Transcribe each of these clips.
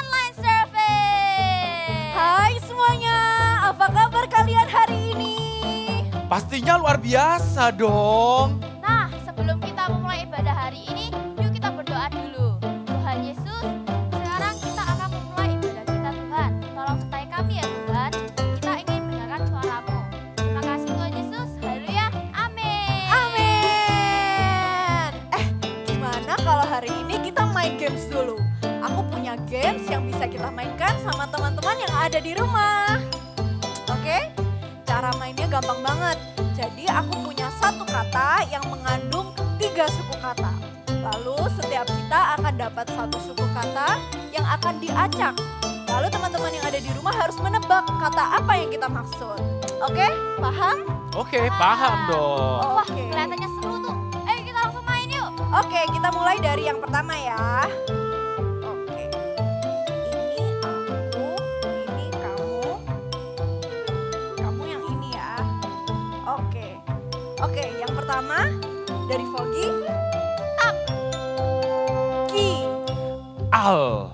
online service. Hai semuanya, apa kabar kalian hari ini? Pastinya luar biasa dong. Nah, sebelum kita memulai ibadah hari ini, yuk kita berdoa dulu. Tuhan Yesus, sekarang kita akan memulai ibadah kita Tuhan. Tolong sertai kami ya Tuhan, kita ingin mendengarkan suara-Mu. Terima kasih Tuhan Yesus, haleluya, amin. Amin. Gimana kalau hari ini kita main games dulu? Aku punya games yang bisa kita mainkan sama teman-teman yang ada di rumah. Oke? Cara mainnya gampang banget. Jadi aku punya satu kata yang mengandung 3 suku kata. Lalu setiap kita akan dapat satu suku kata yang akan diacak. Lalu teman-teman yang ada di rumah harus menebak kata apa yang kita maksud. Oke? Paham? Oke, paham dong. Wah, Oke. kelihatannya seru tuh. Ayo kita langsung main yuk. Oke, kita mulai dari yang pertama ya. Oke. Ini aku, ini kamu. Kamu yang ini ya. Oke. Oke, yang pertama dari Fogi. Tak. Ki. Al.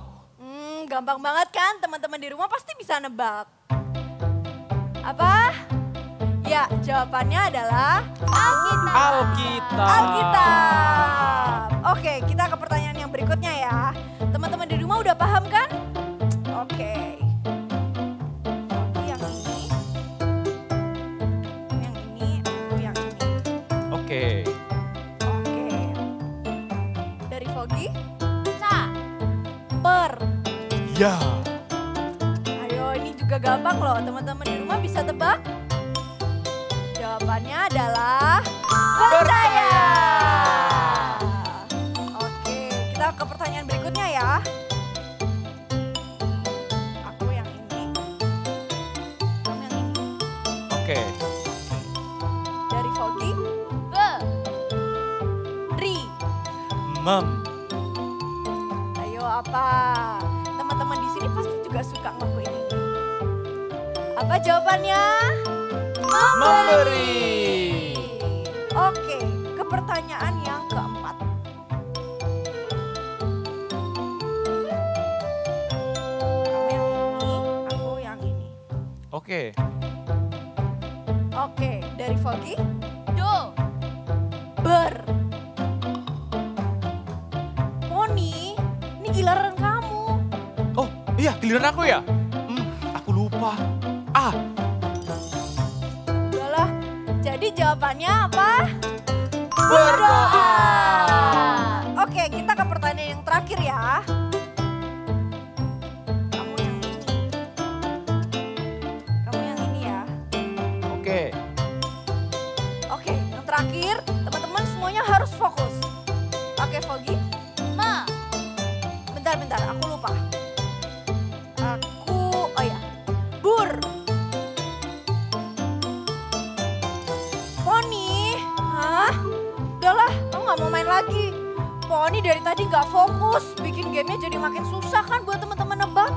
Gampang banget kan? Teman-teman di rumah pasti bisa nebak. Apa? Ya, jawabannya adalah Alkitab. Alkitab. Alkitab. Oke, kita ke pertanyaan yang berikutnya ya. Teman-teman di rumah udah paham kan? Oke. Yang ini. Yang ini, aku yang ini. Oke. Oke. Dari Fogi, Ca. per. Ya. Ayo, ini juga gampang loh. Teman-teman di rumah bisa tebak? Jawabannya adalah percaya. Oke, kita ke pertanyaan berikutnya ya. Aku yang ini. Kamu yang ini. Oke. Dari Fogi, Be. Ri. Mem. Ayo apa? Teman-teman di sini pasti juga suka ngelakuin ini. Apa jawabannya? Memberi. Oke, ke pertanyaan yang keempat. Kamu yang ini, aku yang ini. Oke. Oke, dari Fogi, Do. ber. Poni, ini giliran kamu. Oh, iya giliran aku ya? Aku lupa. Ah, Udahlah, jadi jawabannya apa? berdoa. Oke, kita ke pertanyaan yang terakhir ya. Kamu yang ini. Kamu yang ini ya. Oke. Oke, yang terakhir, teman-teman semuanya harus fokus. Oke, Fogi. Me. Bentar, aku lupa. Oh ya, bur. Poni, hah? Udahlah, kamu gak mau main lagi. Poni dari tadi gak fokus, bikin gamenya jadi makin susah kan buat teman-teman nebak.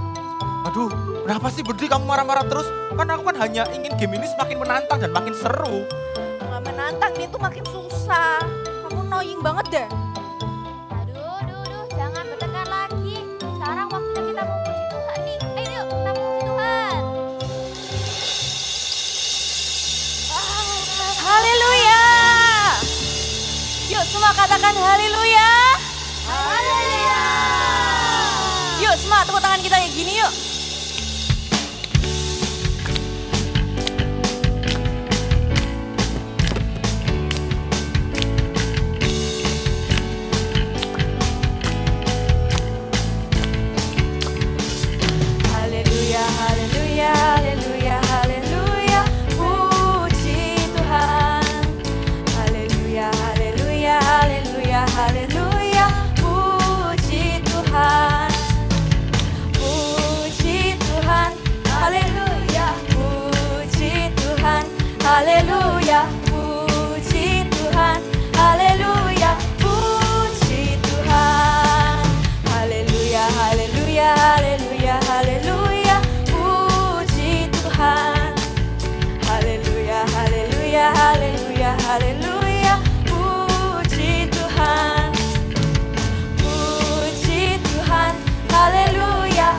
Aduh, kenapa sih Budi kamu marah-marah terus? Kan aku kan hanya ingin game ini semakin menantang dan makin seru. Gak menantang, dia tuh makin susah. Kamu annoying banget deh. Aduh, jangan bertengkar lagi. Sekarang waktunya kita memuji Tuhan nih. Ayo yuk, kita memuji Tuhan. Haleluya. Yuk semua katakan haleluya. Haleluya. Yuk semua tepuk tangan kita kayak gini yuk. Haleluya, haleluya, haleluya, haleluya. Puji Tuhan. Haleluya, haleluya, haleluya, haleluya. Puji Tuhan. Puji Tuhan. Haleluya. Puji Tuhan. Haleluya. Puji Tuhan. Haleluya. Puji Tuhan. Haleluya, haleluya, haleluya, haleluya. Puji Tuhan. Haleluya, haleluya, haleluya, haleluya. Puji Tuhan. Puji Tuhan. Haleluya.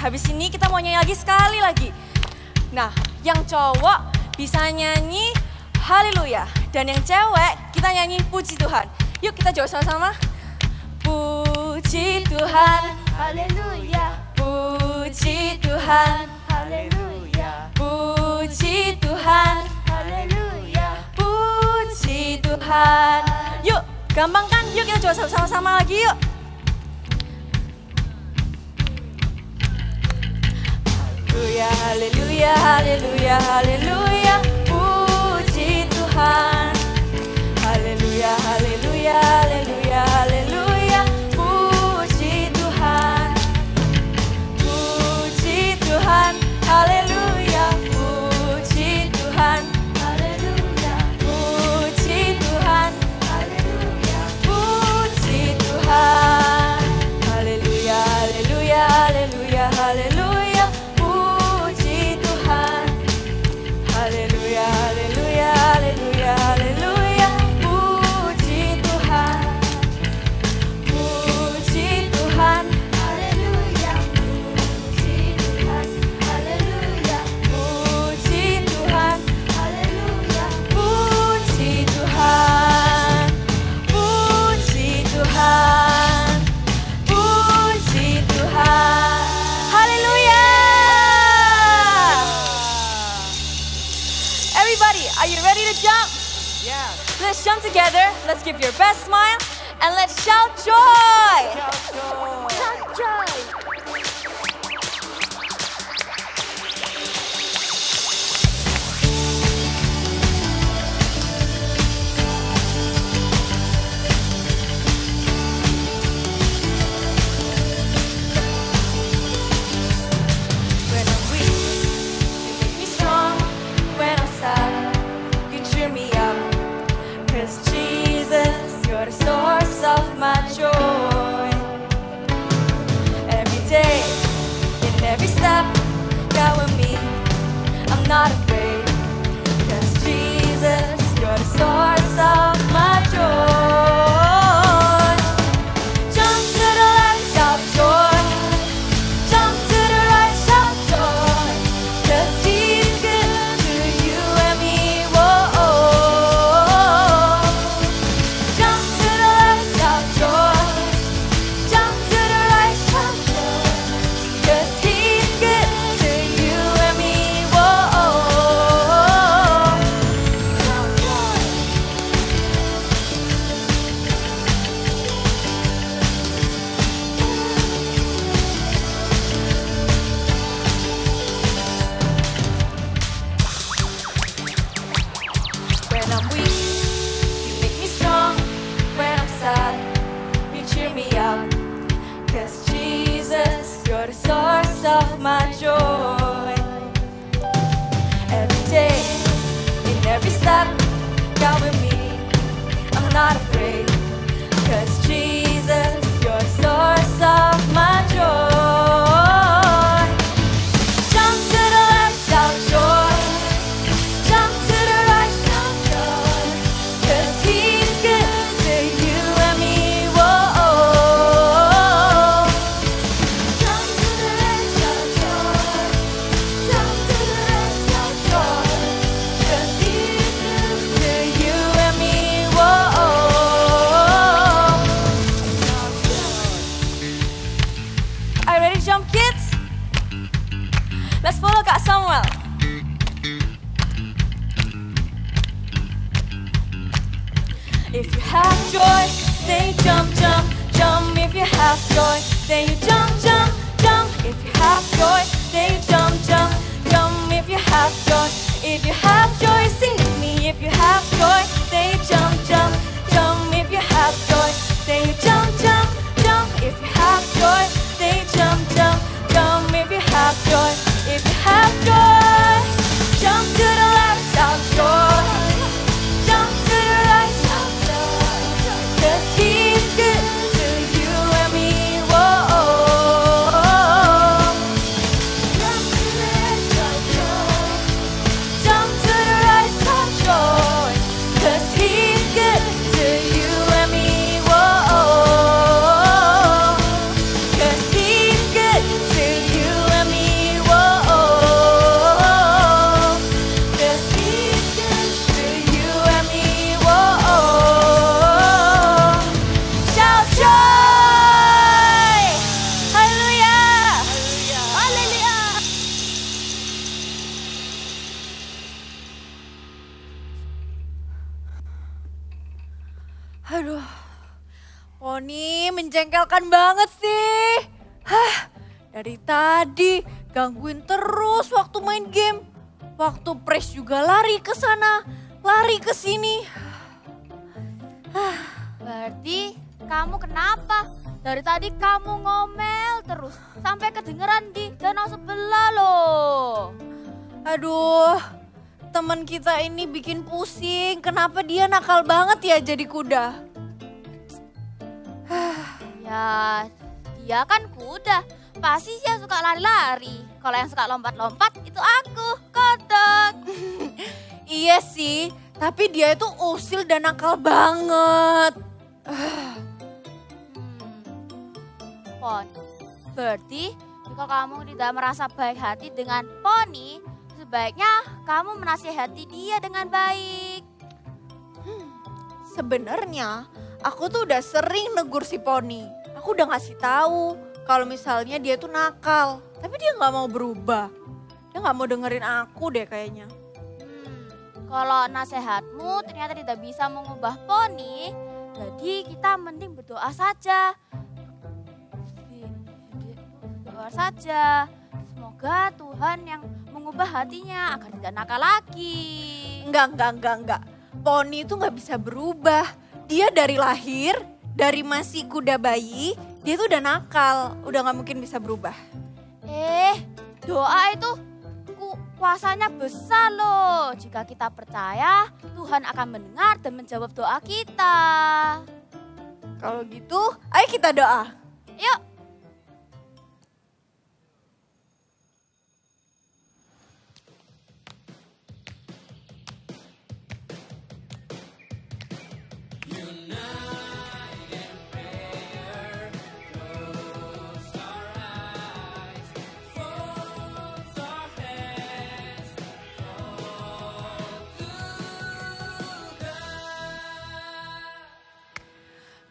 habis ini kita mau nyanyi lagi sekali lagi. Nah, yang cowok bisa nyanyi haleluya. Dan yang cewek kita nyanyi puji Tuhan. Yuk kita jawab sama-sama. Puji Tuhan, Haleluya, puji Tuhan, haleluya, puji Tuhan, haleluya. puji Tuhan. Yuk, gampang kan? Yuk kita jawab sama-sama lagi yuk. Haleluya, haleluya, haleluya, puji Tuhan. Haleluya, haleluya, haleluya, haleluya, puji Tuhan. Puji Tuhan, haleluya, puji Tuhan. Haleluya, Puji Tuhan, haleluya, puji Tuhan. Haleluya, haleluya, haleluya, haleluya, puji Tuhan. Haleluya, haleluya, haleluya, haleluya, puji Tuhan. Puji Tuhan, haleluya, puji Tuhan, haleluya, puji Tuhan. haleluya. Puji Tuhan, puji Tuhan, puji Tuhan, haleluya. Everybody, are you ready to jump? Yes. Let's jump together, let's give your best smile, and let's shout joy. Joy. When I'm weak, you make me strong. When I'm sad, you cheer me up. 'Cause Jesus, you're the source of my joy. Poni, menjengkelkan banget sih. Dari tadi gangguin terus waktu main game. Waktu press juga lari ke sana, lari ke sini. Berarti kamu kenapa? Dari tadi kamu ngomel terus sampai kedengeran di danau sebelah loh. Aduh, teman kita ini bikin pusing. Kenapa dia nakal banget ya jadi kuda? Ya, dia kan kuda. Pasti dia suka lari-lari. Kalau yang suka lompat-lompat itu aku, kodok. Iya sih, tapi dia itu usil dan nakal banget. Pon, berarti jika kamu tidak merasa baik hati dengan Poni, sebaiknya kamu menasihati dia dengan baik. Sebenarnya aku tuh udah sering negur si Poni. Aku udah ngasih tahu kalau misalnya dia tuh nakal, tapi dia nggak mau berubah. Dia nggak mau dengerin aku deh kayaknya. Kalau nasihatmu ternyata tidak bisa mengubah Poni, jadi kita mending berdoa saja. Berdoa saja. Semoga Tuhan yang mengubah hatinya agar tidak nakal lagi. Enggak. Poni itu nggak bisa berubah. Dia dari lahir, dari masih kuda bayi, dia tuh udah nakal. Udah nggak mungkin bisa berubah. Doa itu kuasanya besar loh. Jika kita percaya, Tuhan akan mendengar dan menjawab doa kita. Kalau gitu, ayo kita doa. Yuk.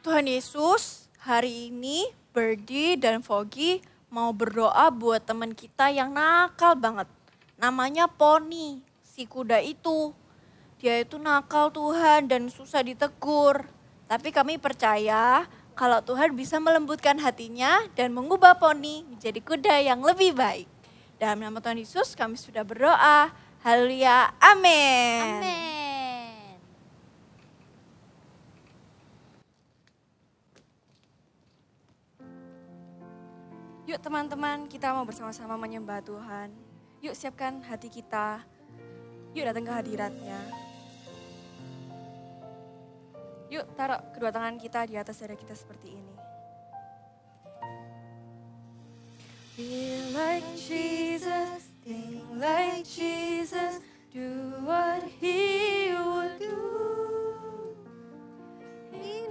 Tuhan Yesus, hari ini Birdie dan Foggy mau berdoa buat teman kita yang nakal banget. Namanya Poni, si kuda itu. Dia itu nakal Tuhan dan susah ditegur. Tapi kami percaya kalau Tuhan bisa melembutkan hatinya dan mengubah Poni menjadi kuda yang lebih baik. Dalam nama Tuhan Yesus kami sudah berdoa. Haleluya, amin. Amin. Yuk teman-teman, kita mau bersama-sama menyembah Tuhan. Yuk siapkan hati kita. Yuk datang ke hadiratnya. Yuk taruh kedua tangan kita di atas dada kita seperti ini. Be like Jesus, think like Jesus, do what He would do. In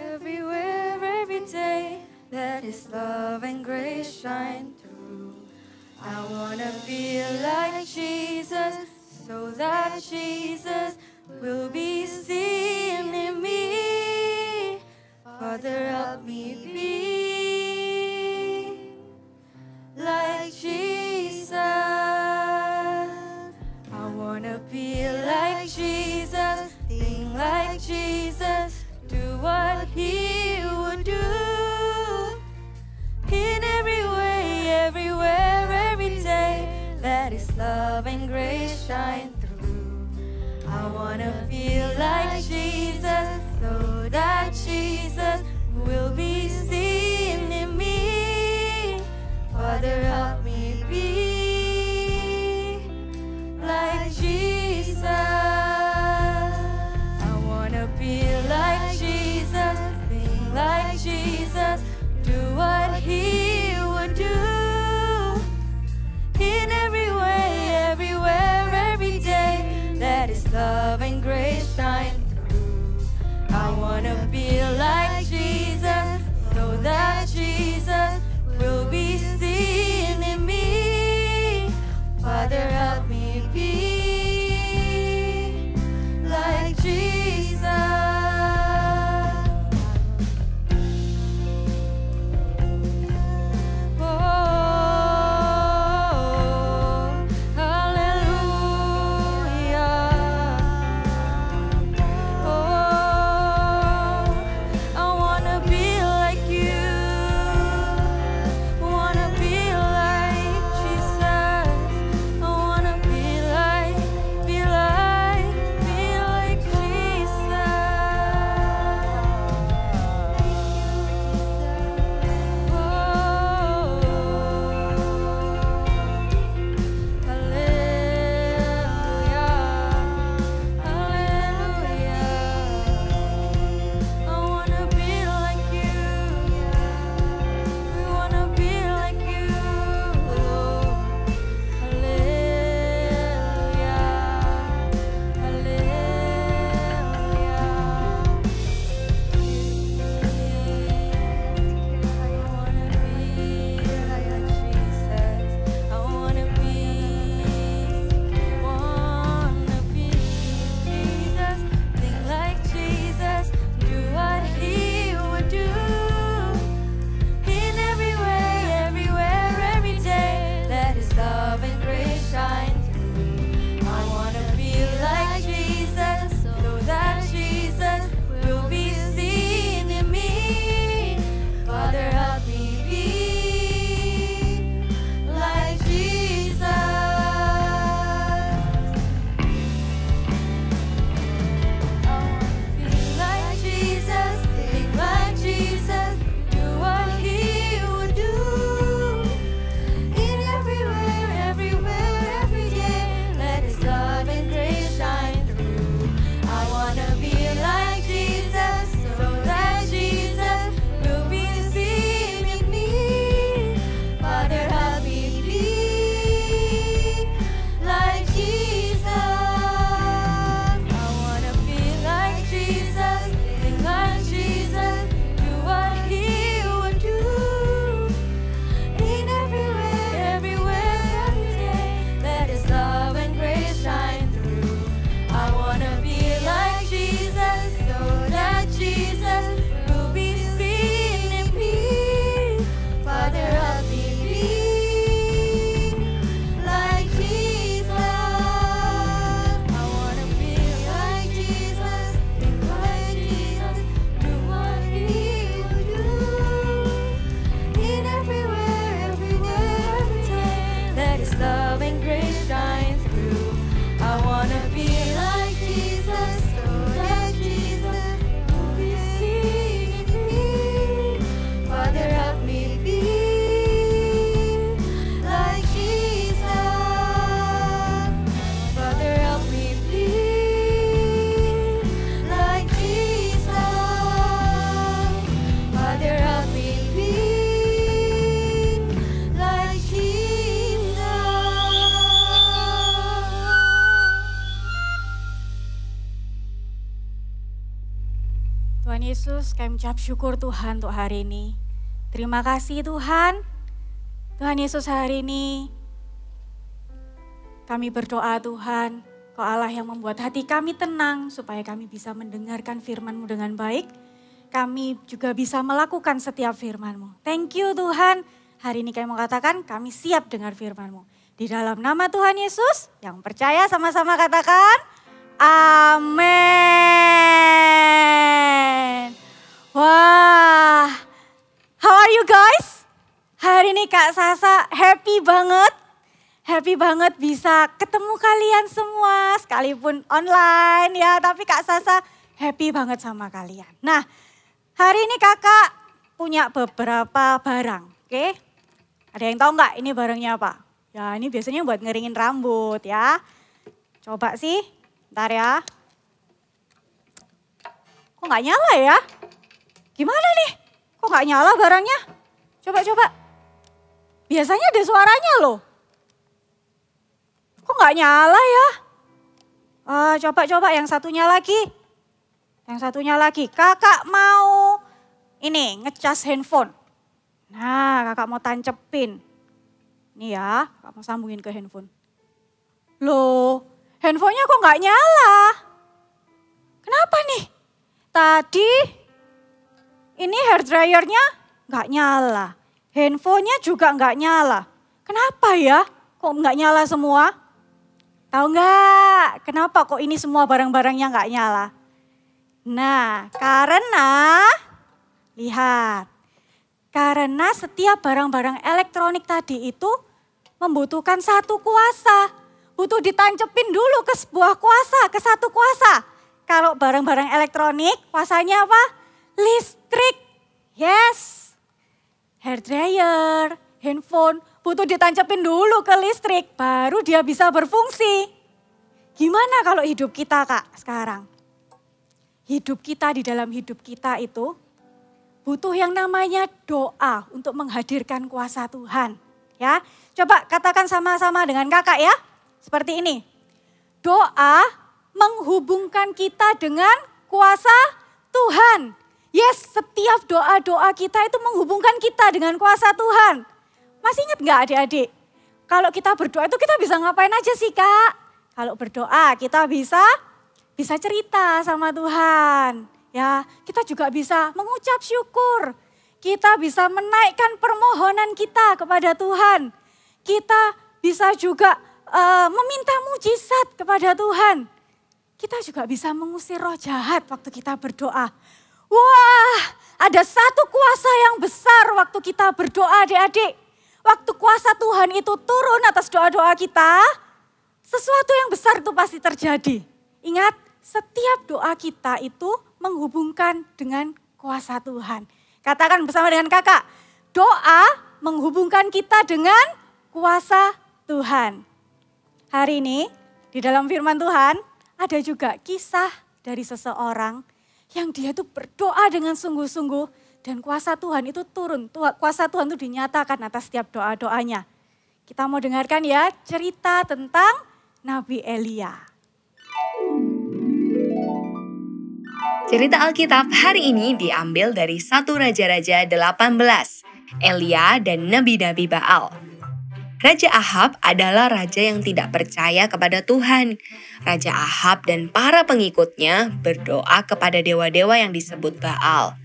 everywhere, every day, let His love and grace shine through. I wanna be like Jesus, so that Jesus will be seen in me. Father, help me be like Jesus. I wanna be like Jesus, think like Jesus, do what He would do. In every way, everywhere, every day, let His love and grace shine through. I wanna feel like Jesus, so that Jesus will be seen in me. Father, help me be like Jesus. I wanna be like Jesus, think like Jesus, do what He would do. In every way, everywhere, every day, let His love and grace shine through. I wanna be like Jesus, so that Jesus will be seen in me. Father, help me be like Jesus. I Yesus, kami ucap syukur Tuhan untuk hari ini. Terima kasih Tuhan. Tuhan Yesus, hari ini kami berdoa Tuhan, Kau Allah yang membuat hati kami tenang supaya kami bisa mendengarkan firman-Mu dengan baik. Kami juga bisa melakukan setiap firman-Mu. Thank you Tuhan. Hari ini kami mau katakan kami siap dengar firman-Mu. Di dalam nama Tuhan Yesus, yang percaya sama-sama katakan, amin. Wah, how are you guys? Hari ini Kak Sasa happy banget bisa ketemu kalian semua, sekalipun online ya, tapi Kak Sasa happy banget sama kalian. Nah, hari ini kakak punya beberapa barang, oke? Ada yang tahu nggak ini barangnya apa? Ya ini biasanya buat ngeringin rambut ya. Coba sih, ntar ya. Kok nggak nyala ya? Gimana nih? Kok nggak nyala barangnya? Coba. Biasanya ada suaranya loh. Kok nggak nyala ya? Coba yang satunya lagi. Yang satunya lagi, kakak mau ini ngecas handphone. Nah, kakak mau tancepin. Nih ya, kakak mau sambungin ke handphone. Loh, handphonenya kok nggak nyala? Kenapa nih? Tadi ini hair dryernya nggak nyala. Handphonenya juga nggak nyala. Kenapa ya? Kok nggak nyala semua? Tahu nggak? Kenapa kok ini semua barang-barangnya nggak nyala? Nah, karena setiap barang-barang elektronik tadi itu membutuhkan satu kuasa. Butuh ditancepin dulu ke sebuah kuasa, ke satu kuasa. Kalau barang-barang elektronik, kuasanya apa? Listrik. Yes. Hair dryer, handphone, butuh ditancepin dulu ke listrik, baru dia bisa berfungsi. Gimana kalau hidup kita Kak sekarang? Hidup kita, di dalam hidup kita itu butuh yang namanya doa untuk menghadirkan kuasa Tuhan. Ya, coba katakan sama-sama dengan kakak ya, seperti ini. Doa menghubungkan kita dengan kuasa Tuhan. Yes, setiap doa-doa kita itu menghubungkan kita dengan kuasa Tuhan. Masih ingat gak adik-adik? Kalau kita berdoa itu kita bisa ngapain aja sih Kak? Kalau berdoa kita bisa cerita sama Tuhan. Ya, kita juga bisa mengucap syukur. Kita bisa menaikkan permohonan kita kepada Tuhan. Kita bisa juga meminta mujizat kepada Tuhan. Kita juga bisa mengusir roh jahat waktu kita berdoa. Wah, ada satu kuasa yang besar waktu kita berdoa adik-adik. Waktu kuasa Tuhan itu turun atas doa-doa kita, sesuatu yang besar itu pasti terjadi. Ingat, setiap doa kita itu menghubungkan dengan kuasa Tuhan. Katakan bersama dengan kakak, doa menghubungkan kita dengan kuasa Tuhan. Hari ini di dalam firman Tuhan ada juga kisah dari seseorang yang dia tuh berdoa dengan sungguh-sungguh dan kuasa Tuhan itu turun. Kuasa Tuhan itu dinyatakan atas setiap doa-doanya. Kita mau dengarkan ya cerita tentang Nabi Elia. Cerita Alkitab hari ini diambil dari 1 Raja-Raja 18, Elia dan Nabi-Nabi Baal. Raja Ahab adalah raja yang tidak percaya kepada Tuhan. Raja Ahab dan para pengikutnya berdoa kepada dewa-dewa yang disebut Baal.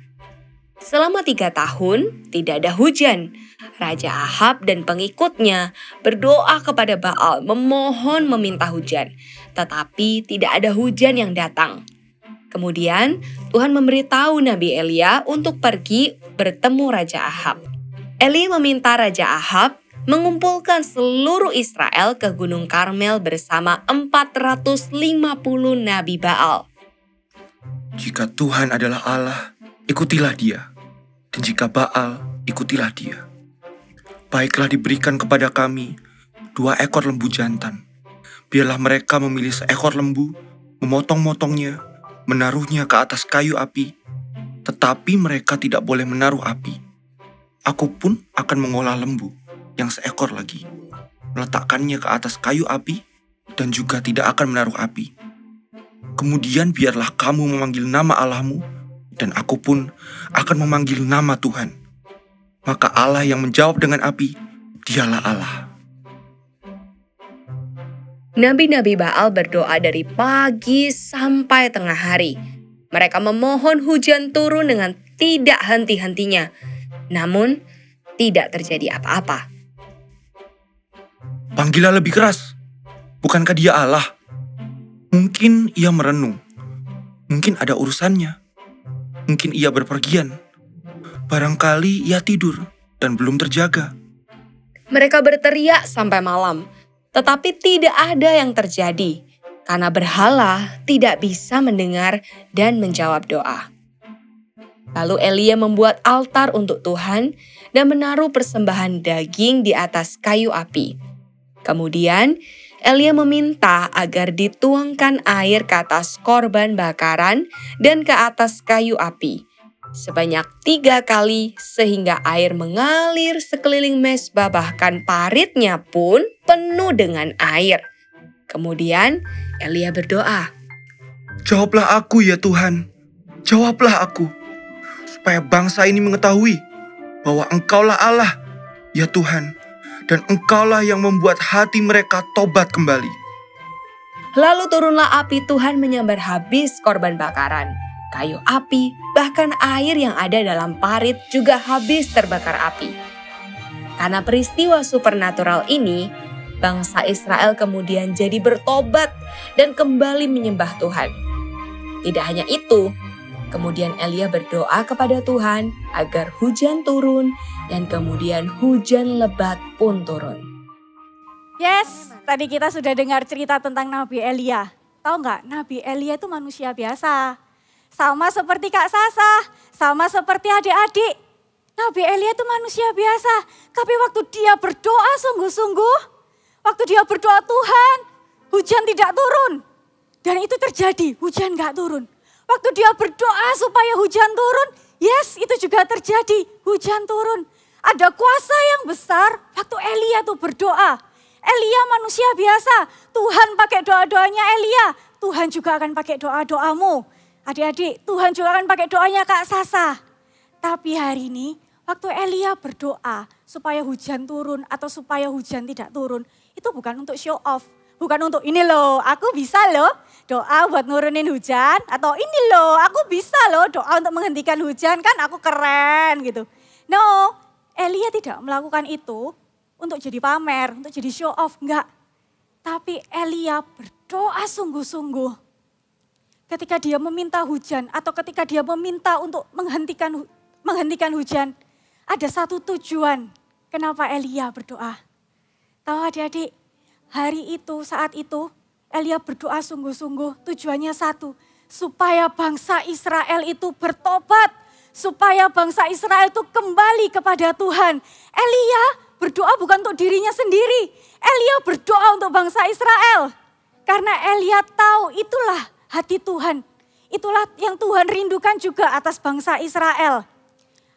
Selama 3 tahun tidak ada hujan. Raja Ahab dan pengikutnya berdoa kepada Baal memohon meminta hujan. Tetapi tidak ada hujan yang datang. Kemudian Tuhan memberitahu Nabi Elia untuk pergi bertemu Raja Ahab. Eli meminta Raja Ahab mengumpulkan seluruh Israel ke Gunung Karmel bersama 450 Nabi Baal. Jika Tuhan adalah Allah, ikutilah dia. Dan jika Baal, ikutilah dia. Baiklah diberikan kepada kami 2 ekor lembu jantan. Biarlah mereka memilih seekor lembu, memotong-motongnya, menaruhnya ke atas kayu api. Tetapi mereka tidak boleh menaruh api. Aku pun akan mengolah lembu yang seekor lagi, meletakkannya ke atas kayu api, dan juga tidak akan menaruh api. Kemudian biarlah kamu memanggil nama Allahmu dan aku pun akan memanggil nama Tuhan. Maka Allah yang menjawab dengan api, dialah Allah. Nabi-nabi Baal berdoa dari pagi sampai tengah hari. Mereka memohon hujan turun dengan tidak henti-hentinya. Namun, tidak terjadi apa-apa. Panggillah lebih keras. Bukankah dia Allah? Mungkin ia merenung. Mungkin ada urusannya. Mungkin ia berpergian. Barangkali ia tidur dan belum terjaga. Mereka berteriak sampai malam, tetapi tidak ada yang terjadi karena berhala tidak bisa mendengar dan menjawab doa. Lalu Elia membuat altar untuk Tuhan dan menaruh persembahan daging di atas kayu api. Kemudian Elia meminta agar dituangkan air ke atas korban bakaran dan ke atas kayu api sebanyak 3 kali sehingga air mengalir sekeliling mezbah, bahkan paritnya pun penuh dengan air. Kemudian Elia berdoa, Jawablah aku ya Tuhan, jawablah aku, supaya bangsa ini mengetahui bahwa Engkaulah Allah, ya Tuhan, dan Engkaulah yang membuat hati mereka tobat kembali. Lalu turunlah api Tuhan menyambar habis korban bakaran, kayu api, bahkan air yang ada dalam parit juga habis terbakar api. Karena peristiwa supernatural ini, bangsa Israel kemudian jadi bertobat dan kembali menyembah Tuhan. Tidak hanya itu, kemudian Elia berdoa kepada Tuhan agar hujan turun dan kemudian hujan lebat pun turun. Yes, tadi kita sudah dengar cerita tentang Nabi Elia. Tahu nggak, Nabi Elia itu manusia biasa. Sama seperti Kak Sasa, sama seperti adik-adik. Nabi Elia itu manusia biasa. Tapi waktu dia berdoa sungguh-sungguh, waktu dia berdoa Tuhan, hujan tidak turun. Dan itu terjadi, hujan nggak turun. Waktu dia berdoa supaya hujan turun, yes itu juga terjadi, hujan turun. Ada kuasa yang besar waktu Elia tuh berdoa. Elia manusia biasa, Tuhan pakai doa-doanya Elia, Tuhan juga akan pakai doa-doamu. Adik-adik, Tuhan juga akan pakai doanya Kak Sasa. Tapi hari ini, waktu Elia berdoa supaya hujan turun atau supaya hujan tidak turun, itu bukan untuk show off. Bukan untuk ini loh, aku bisa loh doa buat nurunin hujan. Atau ini loh, aku bisa loh doa untuk menghentikan hujan, kan aku keren gitu. No, Elia tidak melakukan itu untuk jadi pamer, untuk jadi show off, enggak. Tapi Elia berdoa sungguh-sungguh. Ketika dia meminta hujan atau ketika dia meminta untuk menghentikan hujan, ada satu tujuan kenapa Elia berdoa. Tahu adik-adik, hari itu, saat itu Elia berdoa sungguh-sungguh, tujuannya satu, supaya bangsa Israel itu bertobat, supaya bangsa Israel itu kembali kepada Tuhan. Elia berdoa bukan untuk dirinya sendiri, Elia berdoa untuk bangsa Israel. Karena Elia tahu itulah hati Tuhan, itulah yang Tuhan rindukan juga atas bangsa Israel.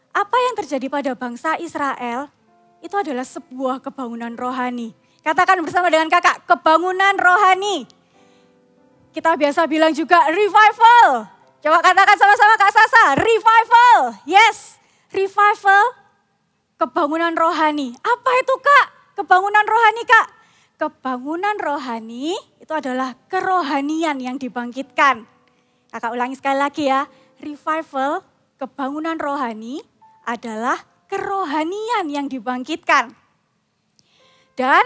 Apa yang terjadi pada bangsa Israel itu adalah sebuah kebangunan rohani. Katakan bersama dengan kakak, kebangunan rohani. Kita biasa bilang juga revival. Coba katakan sama-sama Kak Sasa, revival. Yes, revival, kebangunan rohani. Apa itu Kak? Kebangunan rohani Kak? Kebangunan rohani itu adalah kerohanian yang dibangkitkan. Kakak ulangi sekali lagi ya, revival, kebangunan rohani adalah kerohanian yang dibangkitkan. Dan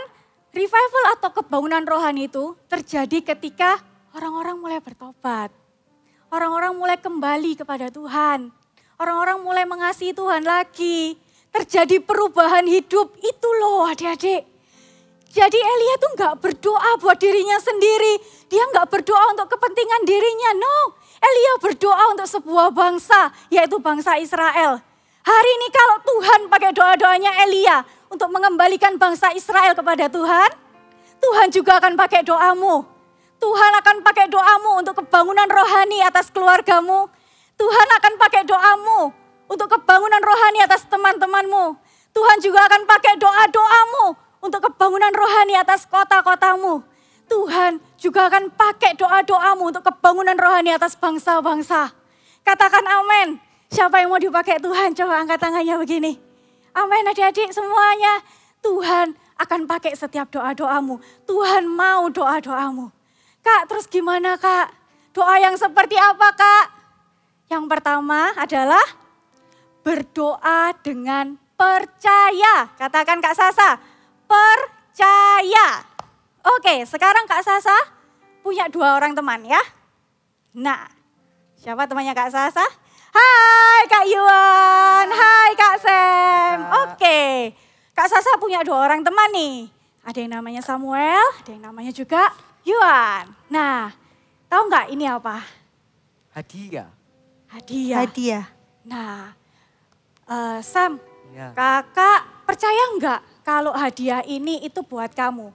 revival atau kebangunan rohani itu terjadi ketika orang-orang mulai bertobat. Orang-orang mulai kembali kepada Tuhan. Orang-orang mulai mengasihi Tuhan lagi. Terjadi perubahan hidup, itu loh adik-adik. Jadi Elia tuh gak berdoa buat dirinya sendiri. Dia gak berdoa untuk kepentingan dirinya, no. Elia berdoa untuk sebuah bangsa, yaitu bangsa Israel. Hari ini kalau Tuhan pakai doa-doanya Elia untuk mengembalikan bangsa Israel kepada Tuhan, Tuhan juga akan pakai doamu. Tuhan akan pakai doamu untuk kebangunan rohani atas keluargamu. Tuhan akan pakai doamu untuk kebangunan rohani atas teman-temanmu. Tuhan juga akan pakai doa-doamu untuk kebangunan rohani atas kota-kotamu. Tuhan juga akan pakai doa-doamu untuk kebangunan rohani atas bangsa-bangsa. Katakan amin. Siapa yang mau dipakai Tuhan? Coba angkat tangannya begini. Amin adik-adik semuanya. Tuhan akan pakai setiap doa-doamu. Tuhan mau doa-doamu. Kak, terus gimana Kak? Doa yang seperti apa Kak? Yang pertama adalah berdoa dengan percaya. Katakan Kak Sasa, percaya. Oke, sekarang Kak Sasa punya 2 orang teman ya. Nah, siapa temannya Kak Sasa? Hai Kak Yuan, hai Kak Sam. Oke, Kak Sasa punya 2 orang teman nih. Ada yang namanya Samuel, ada yang namanya juga Yuan. Nah, tahu nggak ini apa? Hadiah. Hadiah. Nah, Sam, Ya. kakak percaya nggak kalau hadiah ini itu buat kamu?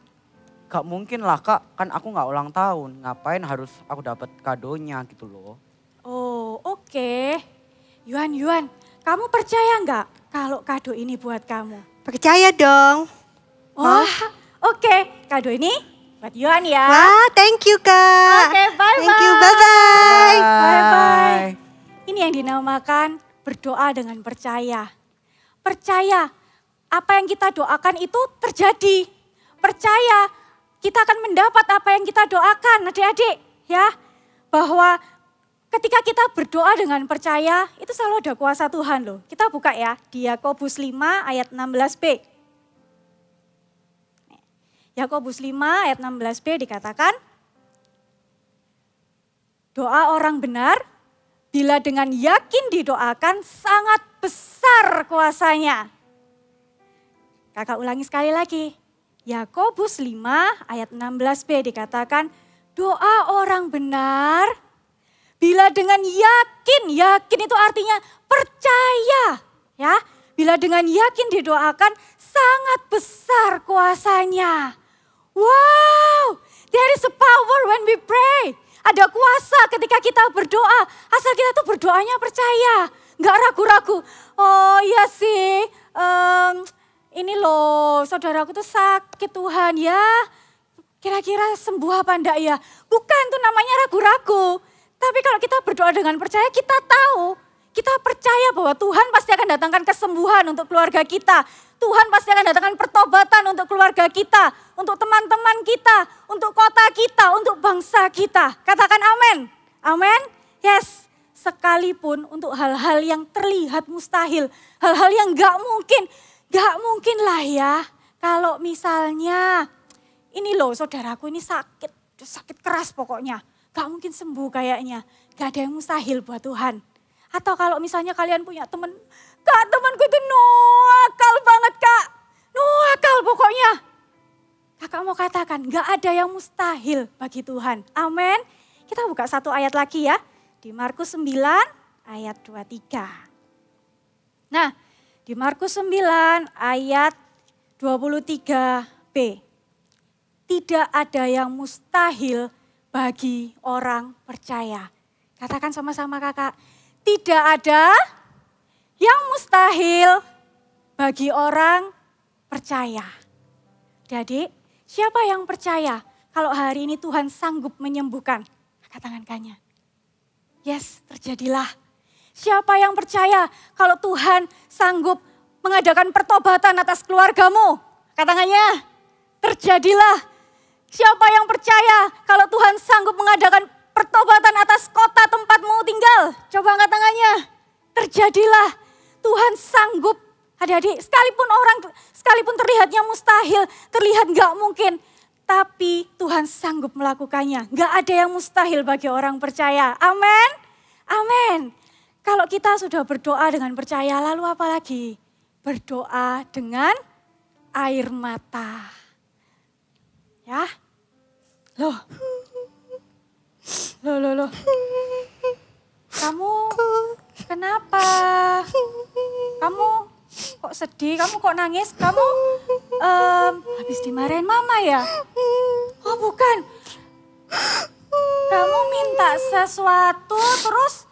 Gak mungkin lah Kak, kan aku gak ulang tahun. Ngapain harus aku dapat kadonya gitu loh. Oh, oke. Yuan, kamu percaya nggak kalau kado ini buat kamu? Percaya dong. Wah, oke. Kado ini buat Yuan ya. Wah, thank you Kak. Oke, bye-bye. Thank you, bye-bye. Bye-bye. Ini yang dinamakan berdoa dengan percaya. Percaya, apa yang kita doakan itu terjadi. Percaya, kita akan mendapat apa yang kita doakan, adik-adik. Ya, bahwa ketika kita berdoa dengan percaya, itu selalu ada kuasa Tuhan loh. Kita buka ya, di Yakobus 5 ayat 16b. Yakobus 5 ayat 16b dikatakan, doa orang benar, bila dengan yakin didoakan sangat besar kuasanya. Kakak ulangi sekali lagi. Yakobus 5 ayat 16b dikatakan, doa orang benar, bila dengan yakin itu artinya percaya. Ya, bila dengan yakin didoakan sangat besar kuasanya. Wow, there is a power when we pray. Ada kuasa ketika kita berdoa, asal kita tuh berdoanya percaya, nggak ragu-ragu. Oh iya sih, ini loh saudaraku tuh sakit Tuhan ya, kira-kira sembuh apa enggak ya? Bukan tuh namanya ragu-ragu. Tapi kalau kita berdoa dengan percaya, kita tahu, kita percaya bahwa Tuhan pasti akan datangkan kesembuhan untuk keluarga kita. Tuhan pasti akan datangkan pertobatan untuk keluarga kita, untuk teman-teman kita, untuk kota kita, untuk bangsa kita. Katakan amin. Amin. Yes. Sekalipun untuk hal-hal yang terlihat mustahil, hal-hal yang gak mungkin lah ya. Kalau misalnya, ini loh saudaraku ini sakit keras pokoknya. Gak mungkin sembuh kayaknya, gak ada yang mustahil buat Tuhan. Atau kalau misalnya kalian punya teman, Kak temanku itu nuakal banget Kak, nuakal pokoknya. Kakak mau katakan gak ada yang mustahil bagi Tuhan, amin. Kita buka satu ayat lagi ya, di Markus 9 ayat 23. Nah, di Markus 9 ayat 23b. Tidak ada yang mustahil bagi orang percaya. Katakan sama-sama kakak. Tidak ada yang mustahil bagi orang percaya. Jadi siapa yang percaya kalau hari ini Tuhan sanggup menyembuhkan? Angkat tangan kannya. Yes, terjadilah. Siapa yang percaya kalau Tuhan sanggup mengadakan pertobatan atas keluargamu? Angkat tangannya. Terjadilah. Siapa yang percaya kalau Tuhan sanggup mengadakan pertobatan atas kota tempatmu tinggal? Coba angkat tangannya. Terjadilah. Tuhan sanggup. Adik-adik, sekalipun terlihatnya mustahil, terlihat gak mungkin. Tapi Tuhan sanggup melakukannya. Gak ada yang mustahil bagi orang percaya. Amin. Amin. Kalau kita sudah berdoa dengan percaya, lalu apa lagi? Berdoa dengan air mata. Ya. Loh. Kamu kenapa? Kamu kok sedih? Kamu kok nangis? Kamu habis dimarahin mama ya? Oh bukan. Kamu minta sesuatu terus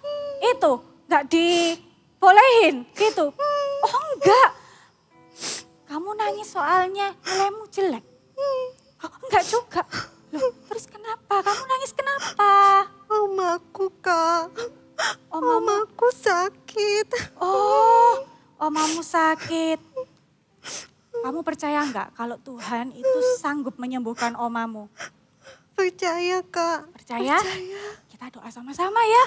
itu gak dibolehin gitu? Oh enggak. Kamu nangis soalnya nilaimu jelek? Oh enggak juga. Loh, terus kenapa? Kamu nangis kenapa? Mamaku Kak. Omaku sakit. Oh, omamu sakit. Kamu percaya enggak kalau Tuhan itu sanggup menyembuhkan omamu? Percaya, Kak. Percaya? Kita doa sama-sama ya.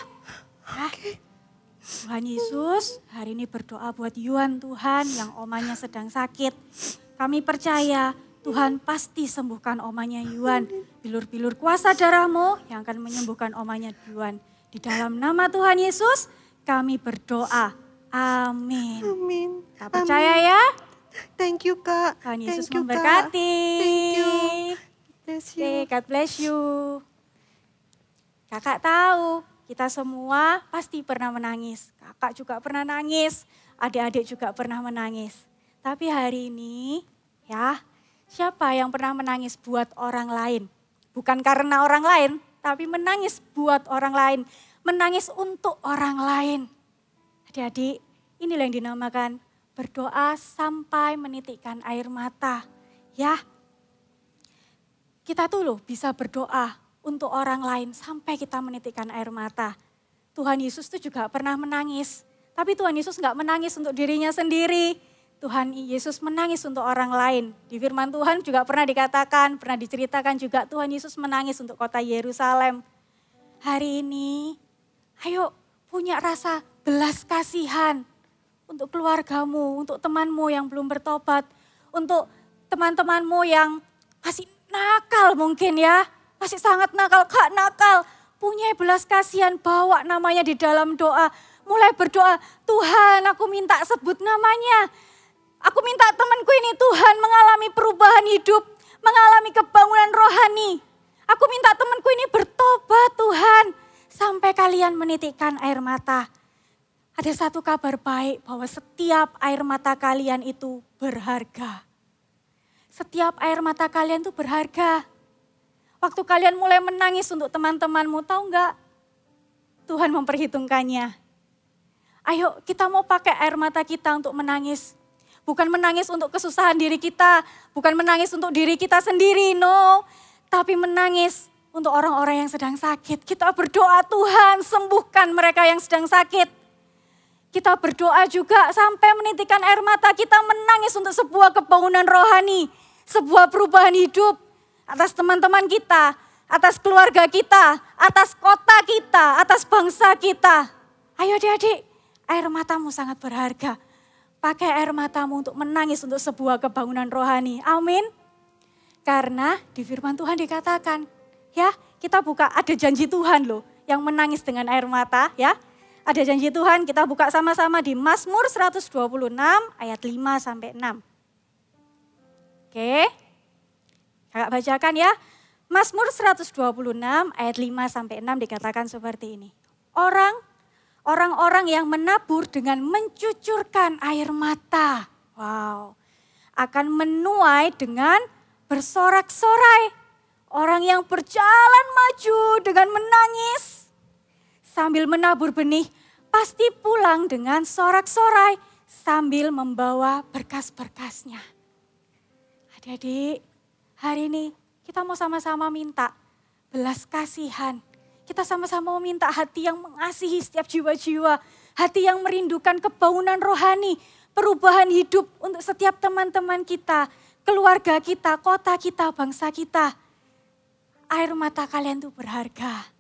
Tuhan Yesus, hari ini berdoa buat Yuan Tuhan yang omanya sedang sakit. Kami percaya Tuhan pasti sembuhkan omanya Yuan. Bilur-bilur kuasa darah-Mu yang akan menyembuhkan omanya Yuan. Di dalam nama Tuhan Yesus kami berdoa. Amin. Amin. Kita percaya ya? Thank you, Kak. Tuhan Yesus Thank you, Kak. memberkati. Thank you. Bless you. Oke, God bless you. Kakak tahu, kita semua pasti pernah menangis. Kakak juga pernah nangis, adik-adik juga pernah menangis. Tapi hari ini, ya, siapa yang pernah menangis buat orang lain? Bukan karena orang lain, tapi menangis buat orang lain. Menangis untuk orang lain. Adik-adik, inilah yang dinamakan berdoa sampai menitikkan air mata. Ya, kita tuh loh bisa berdoa untuk orang lain sampai kita menitikkan air mata. Tuhan Yesus tuh juga pernah menangis. Tapi Tuhan Yesus nggak menangis untuk dirinya sendiri. Tuhan Yesus menangis untuk orang lain. Di firman Tuhan juga pernah dikatakan, pernah diceritakan juga Tuhan Yesus menangis untuk kota Yerusalem. Hari ini, ayo punya rasa belas kasihan untuk keluargamu, untuk temanmu yang belum bertobat, untuk teman-temanmu yang masih nakal mungkin ya, masih sangat nakal, Kak nakal. Punya belas kasihan, bawa namanya di dalam doa. Mulai berdoa, Tuhan aku minta sebut namanya. Aku minta temanku ini Tuhan mengalami perubahan hidup, mengalami kebangunan rohani. Aku minta temanku ini bertobat Tuhan. Sampai kalian menitikkan air mata. Ada satu kabar baik bahwa setiap air mata kalian itu berharga. Setiap air mata kalian itu berharga. Waktu kalian mulai menangis untuk teman-temanmu, tahu enggak? Tuhan memperhitungkannya. Ayo kita mau pakai air mata kita untuk menangis. Bukan menangis untuk kesusahan diri kita, bukan menangis untuk diri kita sendiri, no. Tapi menangis untuk orang-orang yang sedang sakit. Kita berdoa Tuhan sembuhkan mereka yang sedang sakit. Kita berdoa juga sampai menitikkan air mata kita menangis untuk sebuah kebangunan rohani. Sebuah perubahan hidup atas teman-teman kita, atas keluarga kita, atas kota kita, atas bangsa kita. Ayo adik-adik, air matamu sangat berharga. Pakai air matamu untuk menangis untuk sebuah kebangunan rohani. Amin. Karena di firman Tuhan dikatakan, ya kita buka ada janji Tuhan loh yang menangis dengan air mata ya. Ada janji Tuhan, kita buka sama-sama di Mazmur 126 ayat 5 sampai 6. Oke. Kakak bacakan ya. Mazmur 126 ayat 5 sampai 6 dikatakan seperti ini. Orang-orang yang menabur dengan mencucurkan air mata. Wow. Akan menuai dengan bersorak-sorai. Orang yang berjalan maju dengan menangis. Sambil menabur benih, pasti pulang dengan sorak-sorai sambil membawa berkas-berkasnya. Adik-adik, hari ini kita mau sama-sama minta belas kasihan. Kita sama-sama mau minta hati yang mengasihi setiap jiwa-jiwa. Hati yang merindukan kebangunan rohani, perubahan hidup untuk setiap teman-teman kita, keluarga kita, kota kita, bangsa kita. Air mata kalian itu berharga.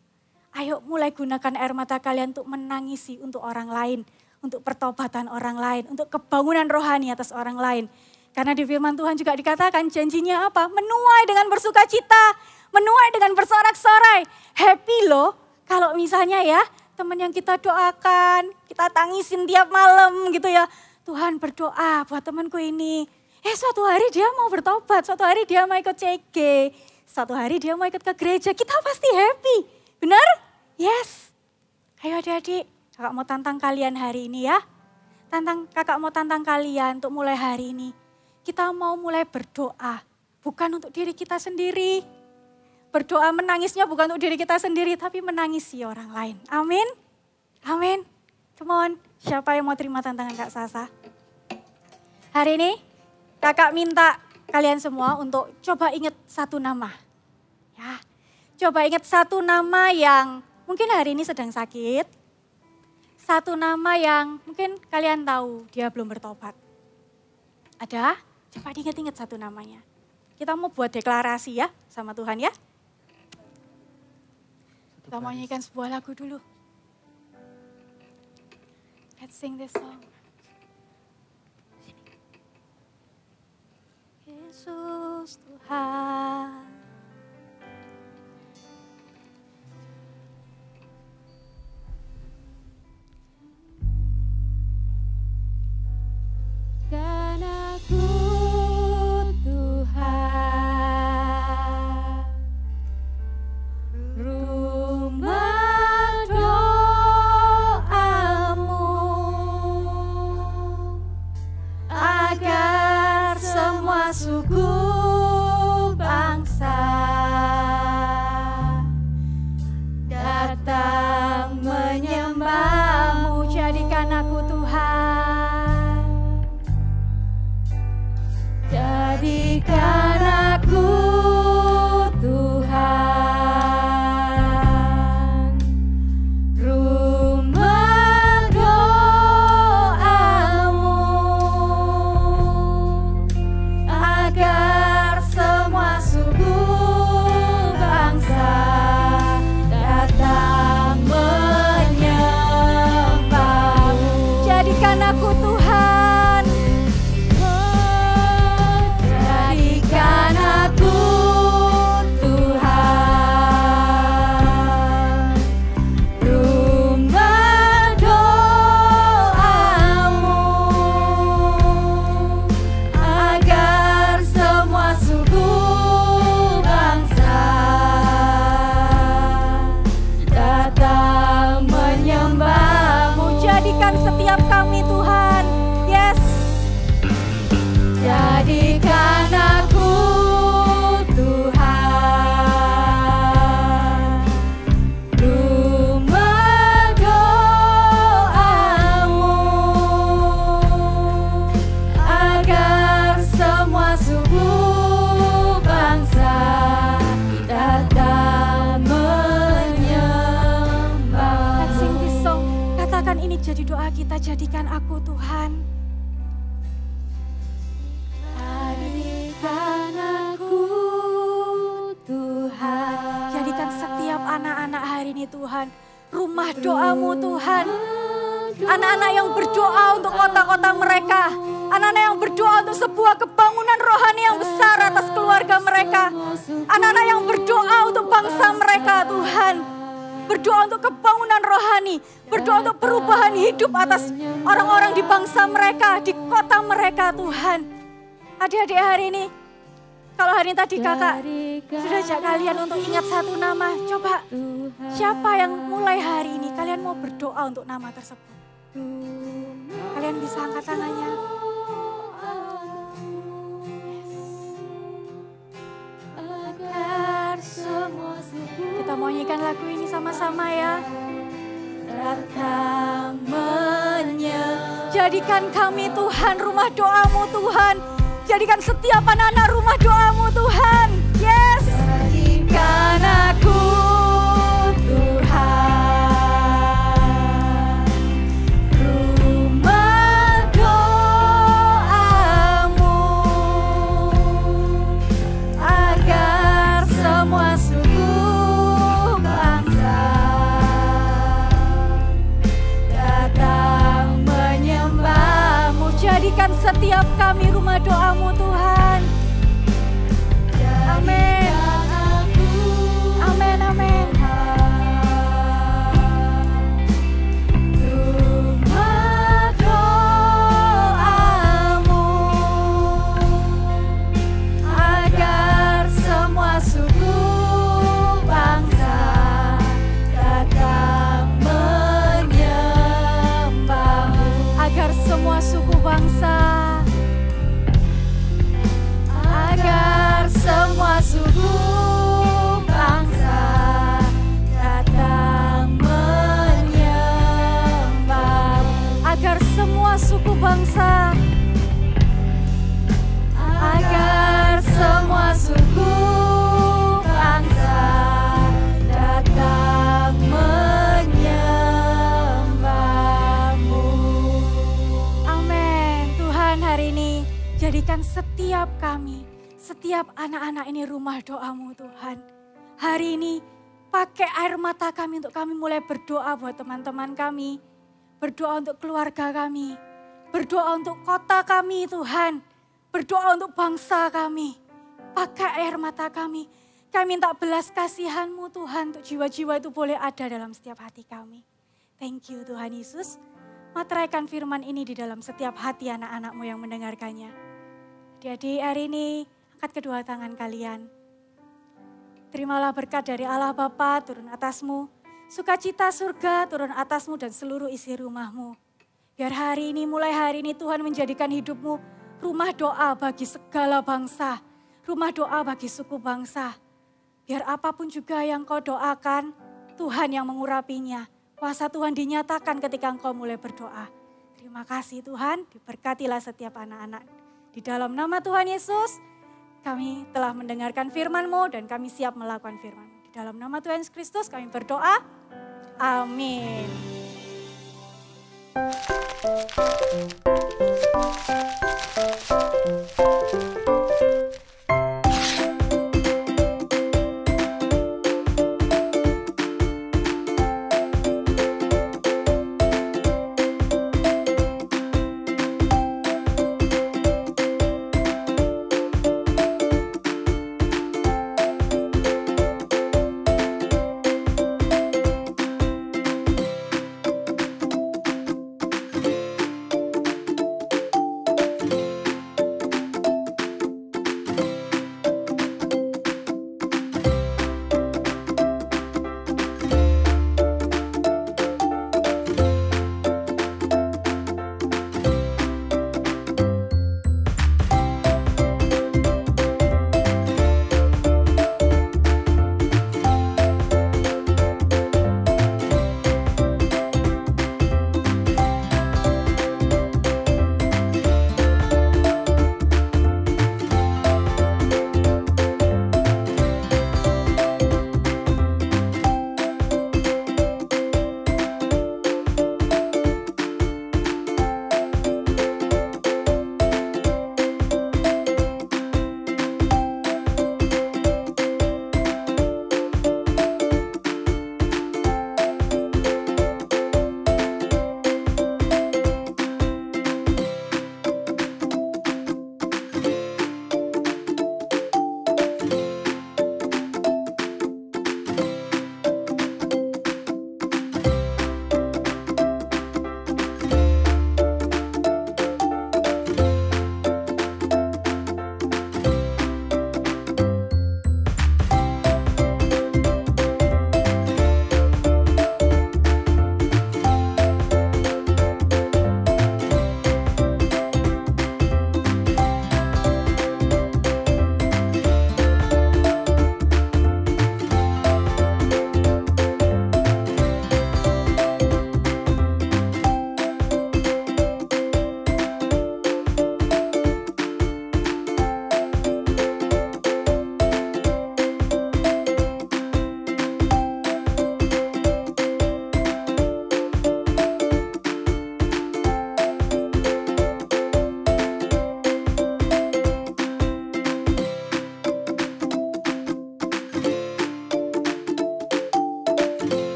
Ayo mulai gunakan air mata kalian untuk menangisi untuk orang lain. Untuk pertobatan orang lain, untuk kebangunan rohani atas orang lain. Karena di firman Tuhan juga dikatakan janjinya apa? Menuai dengan bersuka cita, menuai dengan bersorak-sorai. Happy loh kalau misalnya ya teman yang kita doakan, kita tangisin tiap malam gitu ya. Tuhan berdoa buat temanku ini. Suatu hari dia mau bertobat, suatu hari dia mau ikut CG. Suatu hari dia mau ikut ke gereja, kita pasti happy. Benar? Yes. Ayo adik-adik, kakak mau tantang kalian hari ini ya. Kakak mau tantang kalian untuk mulai hari ini. Kita mau mulai berdoa, bukan untuk diri kita sendiri. Berdoa menangisnya bukan untuk diri kita sendiri, tapi menangisi orang lain. Amin. Amin. Come on, siapa yang mau terima tantangan Kak Sasa? Hari ini kakak minta kalian semua untuk coba ingat satu nama. Ya, coba ingat satu nama yang mungkin hari ini sedang sakit. satu nama yang mungkin kalian tahu dia belum bertobat. Ada? Coba diingat-ingat satu namanya. Kita mau buat deklarasi ya sama Tuhan ya. Kita mau nyanyikan sebuah lagu dulu. Let's sing this song. Yesus Tuhan. Dan aku Tuhan, rumah doamu, agar semua suku bangsa datang menyembahmu. Jadikan aku Tuhan. Jadikan aku Tuhan, rumah doamu, agar semua suku bangsa datang menyembahmu. Jadikan aku Tuhan. Jadikan aku Tuhan, rumah doamu, agar semua suku bangsa datang menyembahmu. Jadikan setiap kami Tuhan. Yes. Jadikan aku Tuhan, rumah doamu, agar semua suku bangsa datang menyembah. Let's sing this song. Katakan ini jadi doa kita. Jadikan aku Tuhan. Jadikan aku Tuhan. Jadikan setiap anak-anak hari ini Tuhan. Rumah doamu Tuhan. Anak-anak yang berdoa untuk kota-kota mereka. Anak-anak yang berdoa untuk sebuah kebangunan rohani yang besar atas keluarga mereka. Anak-anak yang berdoa untuk bangsa mereka Tuhan. Berdoa untuk kebangunan rohani. Berdoa untuk perubahan hidup atas orang-orang di bangsa mereka, di kota mereka Tuhan. Adik-adik hari ini, kalau hari ini tadi kakak sudah ajak kalian untuk ingat satu nama. Coba siapa yang mulai hari ini kalian mau berdoa untuk nama tersebut? Kalian bisa angkat tangannya. Kita mau nyanyikan lagu ini sama-sama ya. Datang menyembah. Jadikan kami Tuhan, rumah doamu Tuhan. Jadikan setiap anak-anak rumah doamu Tuhan. Yes. Jadikan aku Tuhan, rumah doamu, agar semua suku bangsa datang menyembahmu. Jadikan setiap kami rumah doamu Tuhan. Amin. Amin, amin. Rumah doamu, agar semua suku bangsa datang menyembahmu. Agar semua suku bangsa, Agar semua suku hari ini jadikan setiap kami, setiap anak-anak ini rumah doa-Mu Tuhan. Hari ini pakai air mata kami untuk kami mulai berdoa buat teman-teman kami. Berdoa untuk keluarga kami. Berdoa untuk kota kami Tuhan. Berdoa untuk bangsa kami. Pakai air mata kami. Kami minta belas kasihan-Mu Tuhan untuk jiwa-jiwa itu boleh ada dalam setiap hati kami. Thank you Tuhan Yesus. Materaikan firman ini di dalam setiap hati anak-anak-Mu yang mendengarkannya. Adik-adik hari ini angkat kedua tangan kalian. Terimalah berkat dari Allah Bapa turun atasmu. Sukacita surga turun atasmu dan seluruh isi rumahmu. Biar hari ini, mulai hari ini Tuhan menjadikan hidupmu rumah doa bagi segala bangsa. Rumah doa bagi suku bangsa. Biar apapun juga yang kau doakan, Tuhan yang mengurapinya. Kuasa Tuhan dinyatakan ketika engkau mulai berdoa. Terima kasih Tuhan, diberkatilah setiap anak-anak. Di dalam nama Tuhan Yesus, kami telah mendengarkan firman-Mu dan kami siap melakukan firman-Mu. Di dalam nama Tuhan Yesus Kristus kami berdoa. Amin.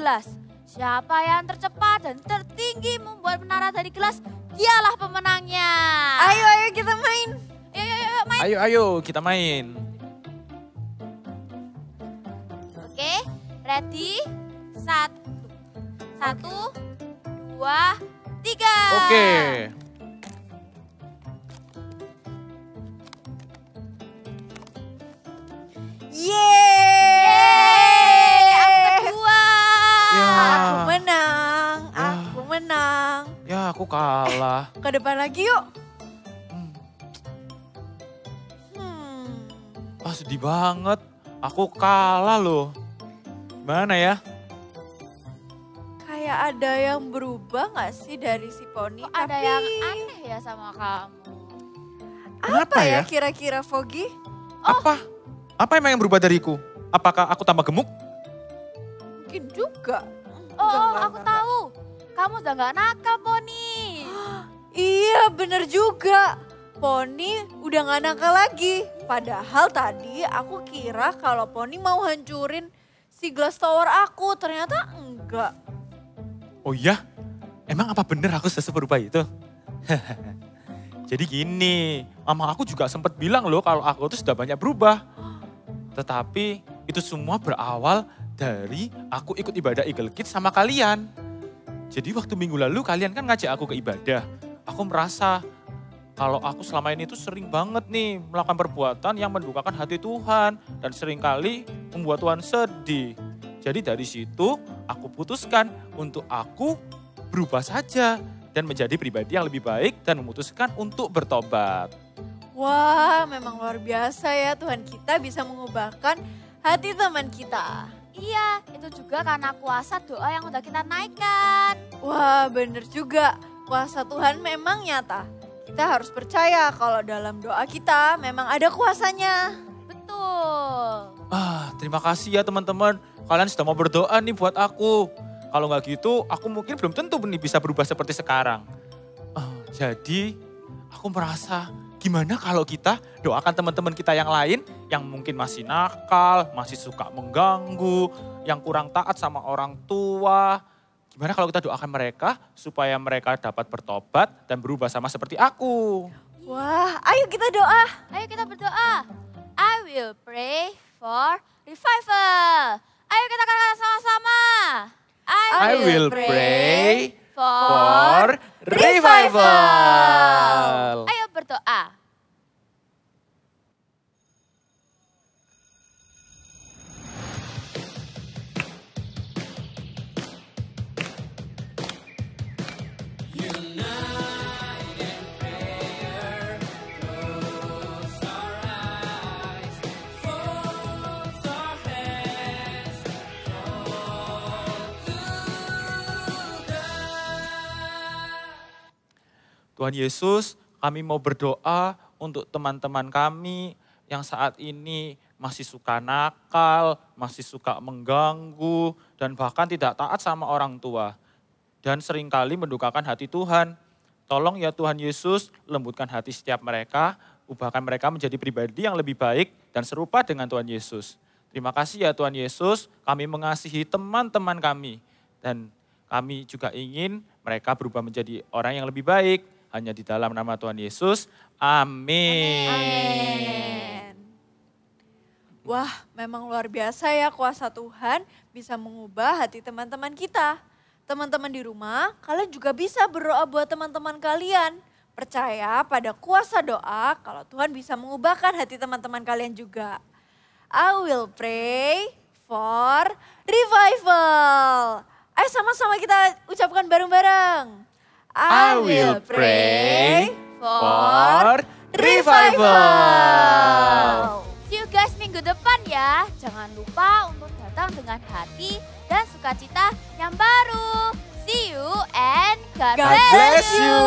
gelas. Siapa yang tercepat dan tertinggi membuat menara dari gelas, dialah pemenangnya. Ayo kita main. Ayo main. Ayo kita main. Oke, ready? Satu, dua, tiga. Oke. Aku menang. Ya, aku kalah. Ke depan lagi yuk. Wah, sedih banget. Aku kalah loh. Gimana ya? Kayak ada yang berubah gak sih dari si Poni? Kok ada yang aneh ya sama kamu? Kenapa Apa ya ya? kira-kira Fogi? Apa? Apa emang yang berubah dariku? Apakah aku tambah gemuk? Mungkin juga. Oh, aku tahu. Kamu udah gak nakal, Poni. Iya bener juga. Poni udah gak nakal lagi. Padahal tadi aku kira kalau Poni mau hancurin si glass tower aku. Ternyata enggak. Oh iya? Emang apa bener aku sudah berubah itu? Jadi gini, mama aku juga sempat bilang loh kalau aku tuh sudah banyak berubah. Tetapi itu semua berawal dari aku ikut ibadah Eagle Kids sama kalian. Jadi waktu minggu lalu kalian kan ngajak aku ke ibadah. Aku merasa kalau aku selama ini tuh sering banget nih melakukan perbuatan yang mendukakan hati Tuhan. Dan seringkali membuat Tuhan sedih. Jadi dari situ aku putuskan untuk aku berubah saja. Dan menjadi pribadi yang lebih baik dan memutuskan untuk bertobat. Wah memang luar biasa ya Tuhan kita bisa mengubahkan hati teman kita. Iya, itu juga karena kuasa doa yang udah kita naikkan. Wah bener juga, kuasa Tuhan memang nyata. Kita harus percaya kalau dalam doa kita memang ada kuasanya. Betul. Terima kasih ya teman-teman. Kalian sudah mau berdoa nih buat aku. Kalau nggak gitu, aku mungkin belum tentu nih bisa berubah seperti sekarang. Jadi, aku merasa gimana kalau kita doakan teman-teman kita yang lain yang mungkin masih nakal, masih suka mengganggu, yang kurang taat sama orang tua. Gimana kalau kita doakan mereka supaya mereka dapat bertobat dan berubah sama seperti aku. Wah ayo kita doa. Ayo kita berdoa. I will pray for revival. Ayo kita katakan sama-sama. I will pray for revival. Ayo berdoa. Tuhan Yesus, kami mau berdoa untuk teman-teman kami yang saat ini masih suka nakal, masih suka mengganggu, dan bahkan tidak taat sama orang tua. Dan seringkali mendukakan hati Tuhan. Tolong ya Tuhan Yesus, lembutkan hati setiap mereka, ubahkan mereka menjadi pribadi yang lebih baik dan serupa dengan Tuhan Yesus. Terima kasih ya Tuhan Yesus, kami mengasihi teman-teman kami. Dan kami juga ingin mereka berubah menjadi orang yang lebih baik. Hanya di dalam nama Tuhan Yesus. Amin. Amin. Wah memang luar biasa ya kuasa Tuhan bisa mengubah hati teman-teman kita. Teman-teman di rumah, kalian juga bisa berdoa buat teman-teman kalian. Percaya pada kuasa doa kalau Tuhan bisa mengubahkan hati teman-teman kalian juga. I will pray for revival. Ayo sama-sama kita ucapkan bareng-bareng. I will pray for revival. See you guys minggu depan ya. Jangan lupa untuk datang dengan hati dan sukacita yang baru. See you and God bless you.